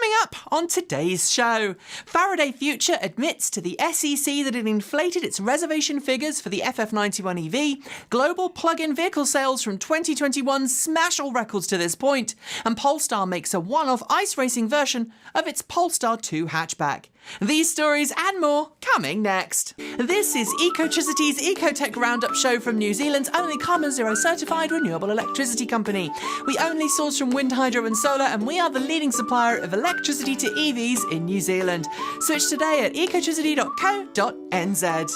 Coming up on today's show, Faraday Future admits to the SEC that it inflated its reservation figures for the FF91 EV, global plug-in vehicle sales from 2021 smash all records to this point, and Polestar makes a one-off ice racing version of its Polestar 2 hatchback. These stories and more coming next. This is Ecotricity's EcoTEC Roundup show from New Zealand's only carboNZero certified renewable electricity company. We only source from wind, hydro and solar, and we are the leading supplier of electricity to EVs in New Zealand. Switch today at ecotricity.co.nz.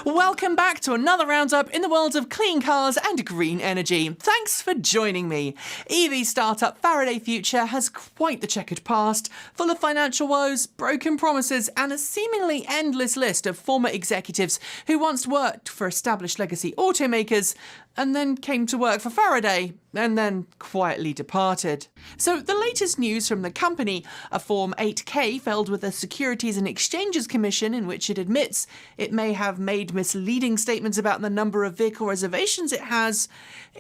Welcome back to another roundup in the world of clean cars and green energy. Thanks for joining me. EV startup Faraday Future has quite the checkered past, full of financial woes, broken promises, and a seemingly endless list of former executives who once worked for established legacy automakers and then came to work for Faraday and then quietly departed. So the latest news from the company, a Form 8K filed with the Securities and Exchanges Commission in which it admits it may have made misleading statements about the number of vehicle reservations it has,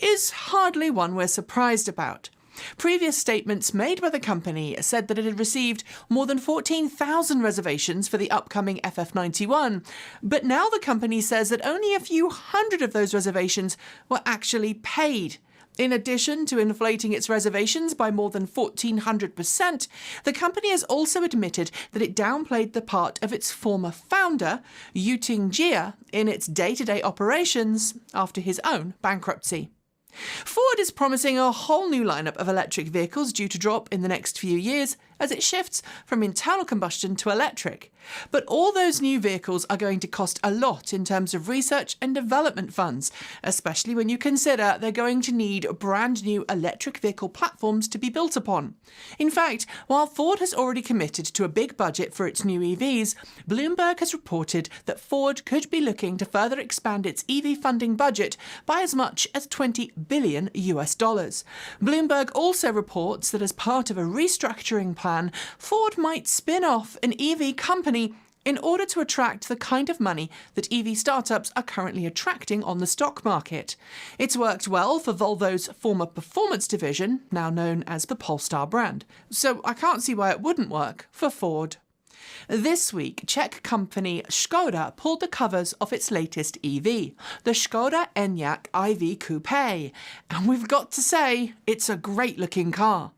is hardly one we're surprised about. Previous statements made by the company said that it had received more than 14,000 reservations for the upcoming FF91, but now the company says that only a few hundred of those reservations were actually paid. In addition to inflating its reservations by more than 1,400%, the company has also admitted that it downplayed the part of its former founder, Yuting Jia, in its day-to-day operations after his own bankruptcy. Ford is promising a whole new lineup of electric vehicles due to drop in the next few years as it shifts from internal combustion to electric. But all those new vehicles are going to cost a lot in terms of research and development funds, especially when you consider they're going to need brand new electric vehicle platforms to be built upon. In fact, while Ford has already committed to a big budget for its new EVs, Bloomberg has reported that Ford could be looking to further expand its EV funding budget by as much as $20 billion. Bloomberg also reports that as part of a restructuring plan, Ford might spin off an EV company in order to attract the kind of money that EV startups are currently attracting on the stock market. It's worked well for Volvo's former performance division, now known as the Polstar brand, so I can't see why it wouldn't work for Ford. This week, Czech company Škoda pulled the covers off its latest EV, the Škoda Enyaq IV Coupé, and we've got to say, it's a great-looking car.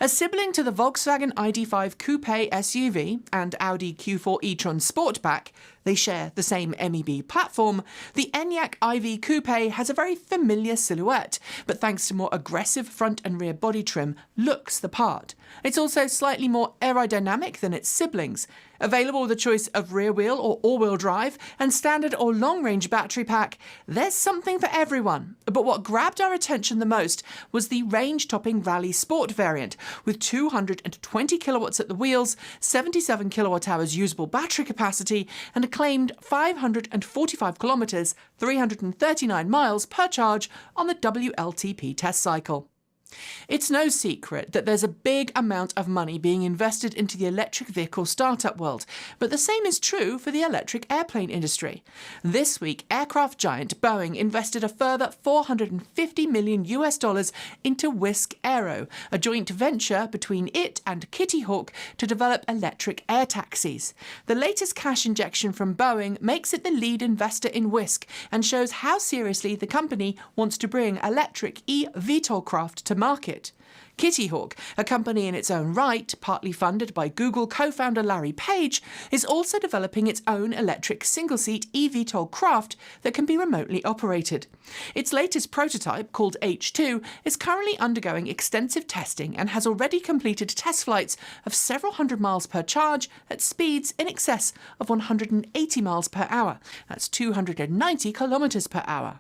A sibling to the Volkswagen ID.5 Coupé SUV and Audi Q4 e-tron Sportback, they share the same MEB platform, the Enyaq IV Coupé has a very familiar silhouette, but thanks to more aggressive front and rear body trim, looks the part. It's also slightly more aerodynamic than its siblings. Available with a choice of rear-wheel or all-wheel drive and standard or long-range battery pack, there's something for everyone. But what grabbed our attention the most was the range-topping Rally Sport variant, with 220 kilowatts at the wheels, 77 kilowatt-hours usable battery capacity, and a claimed 545 kilometres, 339 miles per charge on the WLTP test cycle. It's no secret that there's a big amount of money being invested into the electric vehicle startup world, but the same is true for the electric airplane industry. This week, aircraft giant Boeing invested a further $450 million into Wisk Aero, a joint venture between it and Kitty Hawk to develop electric air taxis. The latest cash injection from Boeing makes it the lead investor in Wisk and shows how seriously the company wants to bring electric eVTOL craft to market. Kitty Hawk, a company in its own right, partly funded by Google co-founder Larry Page, is also developing its own electric single-seat eVTOL craft that can be remotely operated. Its latest prototype, called H2, is currently undergoing extensive testing and has already completed test flights of several hundred miles per charge at speeds in excess of 180 miles per hour. That's 290 kilometers per hour.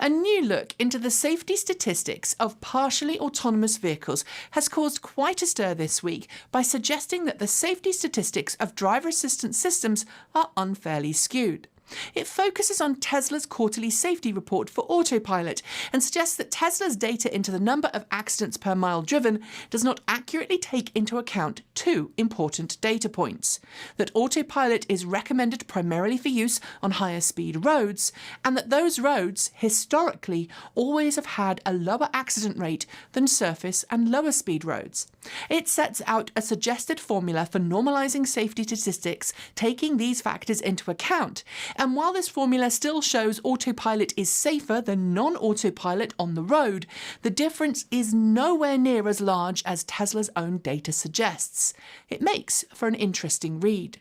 A new look into the safety statistics of partially autonomous vehicles has caused quite a stir this week by suggesting that the safety statistics of driver assistance systems are unfairly skewed. It focuses on Tesla's quarterly safety report for Autopilot and suggests that Tesla's data into the number of accidents per mile driven does not accurately take into account two important data points: that Autopilot is recommended primarily for use on higher speed roads, and that those roads, historically, always have had a lower accident rate than surface and lower speed roads. It sets out a suggested formula for normalising safety statistics, taking these factors into account. And while this formula still shows Autopilot is safer than non-Autopilot on the road, the difference is nowhere near as large as Tesla's own data suggests. It makes for an interesting read.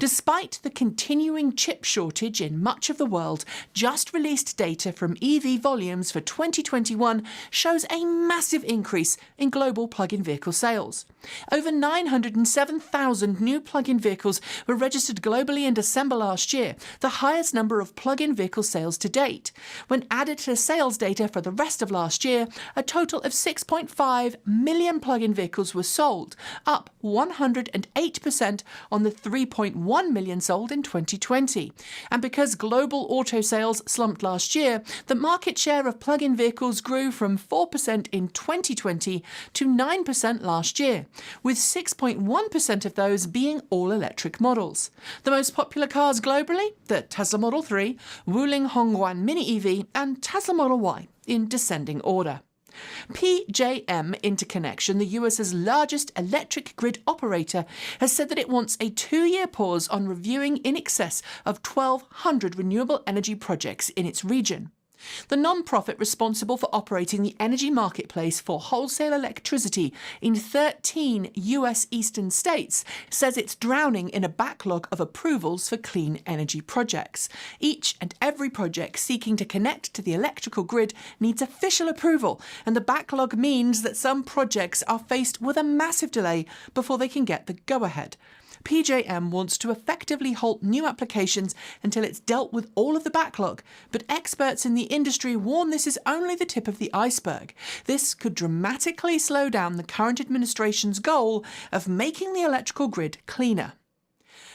Despite the continuing chip shortage in much of the world, just released data from EV volumes for 2021 shows a massive increase in global plug-in vehicle sales. Over 907,000 new plug-in vehicles were registered globally in December last year, the highest number of plug-in vehicle sales to date. When added to sales data for the rest of last year, a total of 6.5 million plug-in vehicles were sold, up 108% on the 3.1 million sold in 2020. And because global auto sales slumped last year, the market share of plug-in vehicles grew from 4% in 2020 to 9% last year, with 6.1% of those being all-electric models. The most popular cars globally: the Tesla Model 3, Wuling Hongguang Mini EV, and Tesla Model Y, in descending order. PJM Interconnection, the US's largest electric grid operator, has said that it wants a 2-year pause on reviewing in excess of 1,200 renewable energy projects in its region. The non-profit responsible for operating the energy marketplace for wholesale electricity in 13 US eastern states says it's drowning in a backlog of approvals for clean energy projects. Each and every project seeking to connect to the electrical grid needs official approval, and the backlog means that some projects are faced with a massive delay before they can get the go-ahead. PJM wants to effectively halt new applications until it's dealt with all of the backlog, but experts in the industry warn this is only the tip of the iceberg. This could dramatically slow down the current administration's goal of making the electrical grid cleaner.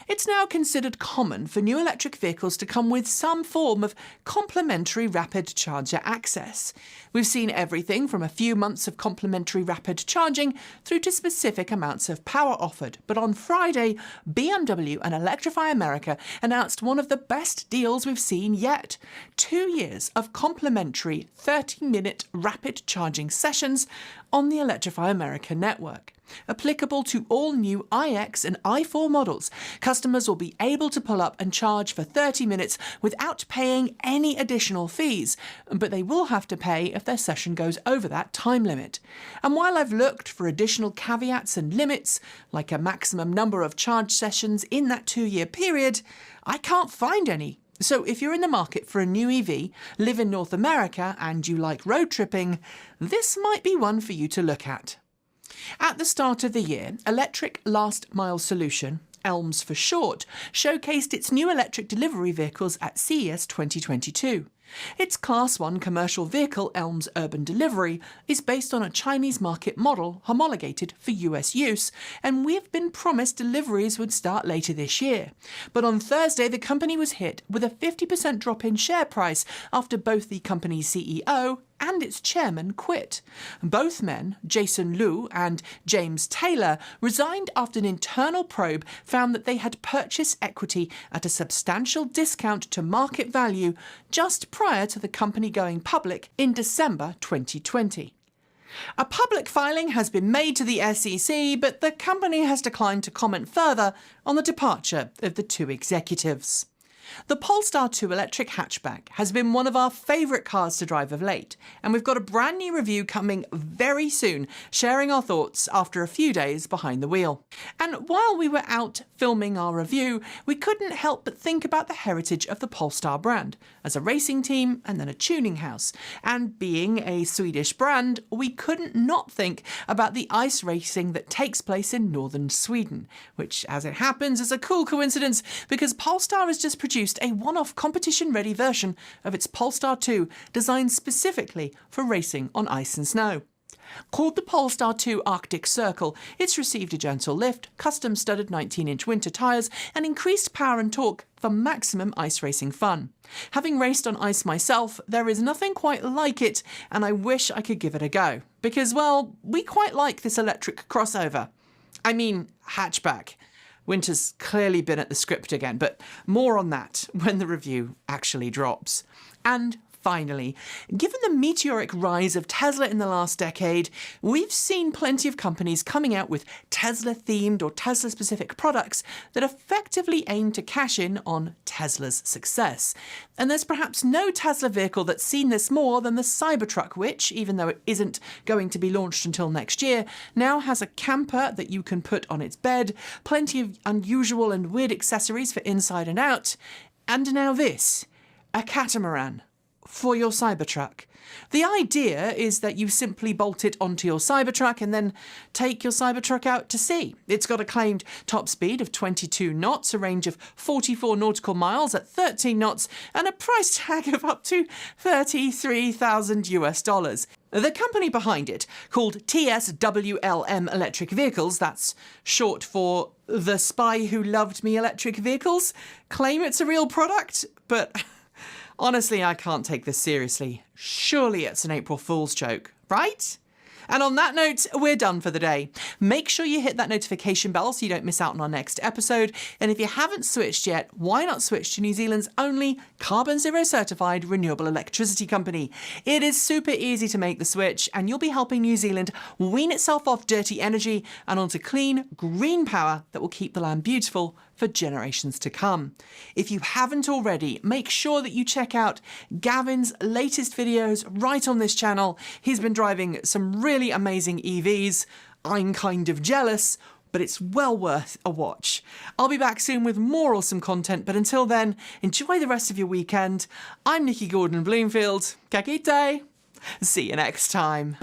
It's now considered common for new electric vehicles to come with some form of complementary rapid charger access. We've seen everything from a few months of complementary rapid charging through to specific amounts of power offered. But on Friday, BMW and Electrify America announced one of the best deals we've seen yet: 2 years of complimentary 30-minute rapid charging sessions on the Electrify America network. Applicable to all new iX and i4 models, customers will be able to pull up and charge for 30 minutes without paying any additional fees, but they will have to pay if their session goes over that time limit. And while I've looked for additional caveats and limits, like a maximum number of charge sessions in that 2-year period, I can't find any. So if you're in the market for a new EV, live in North America, and you like road tripping, this might be one for you to look at. At the start of the year, Electric Last Mile Solution, ELMS for short, showcased its new electric delivery vehicles at CES 2022. Its Class 1 commercial vehicle, ELMS Urban Delivery, is based on a Chinese market model homologated for US use, and we've been promised deliveries would start later this year. But on Thursday, the company was hit with a 50% drop in share price after both the company's CEO and its chairman quit. Both men, Jason Liu and James Taylor, resigned after an internal probe found that they had purchased equity at a substantial discount to market value just prior to the company going public in December 2020. A public filing has been made to the SEC, but the company has declined to comment further on the departure of the two executives. The Polestar 2 electric hatchback has been one of our favourite cars to drive of late, and we've got a brand new review coming very soon, sharing our thoughts after a few days behind the wheel. And while we were out filming our review, we couldn't help but think about the heritage of the Polestar brand, as a racing team and then a tuning house. And being a Swedish brand, we couldn't not think about the ice racing that takes place in northern Sweden, which, as it happens, is a cool coincidence because Polestar has just produced a one-off competition-ready version of its Polestar 2 designed specifically for racing on ice and snow. Called the Polestar 2 Arctic Circle, it's received a gentle lift, custom-studded 19-inch winter tyres, and increased power and torque for maximum ice racing fun. Having raced on ice myself, there is nothing quite like it, and I wish I could give it a go. Because, well, we quite like this electric crossover. I mean, hatchback. Winter's clearly been at the script again, but more on that when the review actually drops. And finally, given the meteoric rise of Tesla in the last decade, we've seen plenty of companies coming out with Tesla-themed or Tesla-specific products that effectively aim to cash in on Tesla's success. And there's perhaps no Tesla vehicle that's seen this more than the Cybertruck, which, even though it isn't going to be launched until next year, now has a camper that you can put on its bed, plenty of unusual and weird accessories for inside and out, and now this, a catamaran for your Cybertruck. The idea is that you simply bolt it onto your Cybertruck and then take your Cybertruck out to sea. It's got a claimed top speed of 22 knots, a range of 44 nautical miles at 13 knots, and a price tag of up to $33,000 US. The company behind it, called TSWLM Electric Vehicles, that's short for The Spy Who Loved Me Electric Vehicles, claim it's a real product, but honestly, I can't take this seriously. Surely it's an April Fool's joke, right? And on that note, we're done for the day. Make sure you hit that notification bell so you don't miss out on our next episode. And if you haven't switched yet, why not switch to New Zealand's only carboNZero certified renewable electricity company? It is super easy to make the switch, and you'll be helping New Zealand wean itself off dirty energy and onto clean, green power that will keep the land beautiful for generations to come. If you haven't already, make sure that you check out Gavin's latest videos right on this channel. He's been driving some really amazing EVs. I'm kind of jealous, but it's well worth a watch. I'll be back soon with more awesome content, but until then, enjoy the rest of your weekend. I'm Nikki Gordon-Bloomfield. Ka kite! See you next time.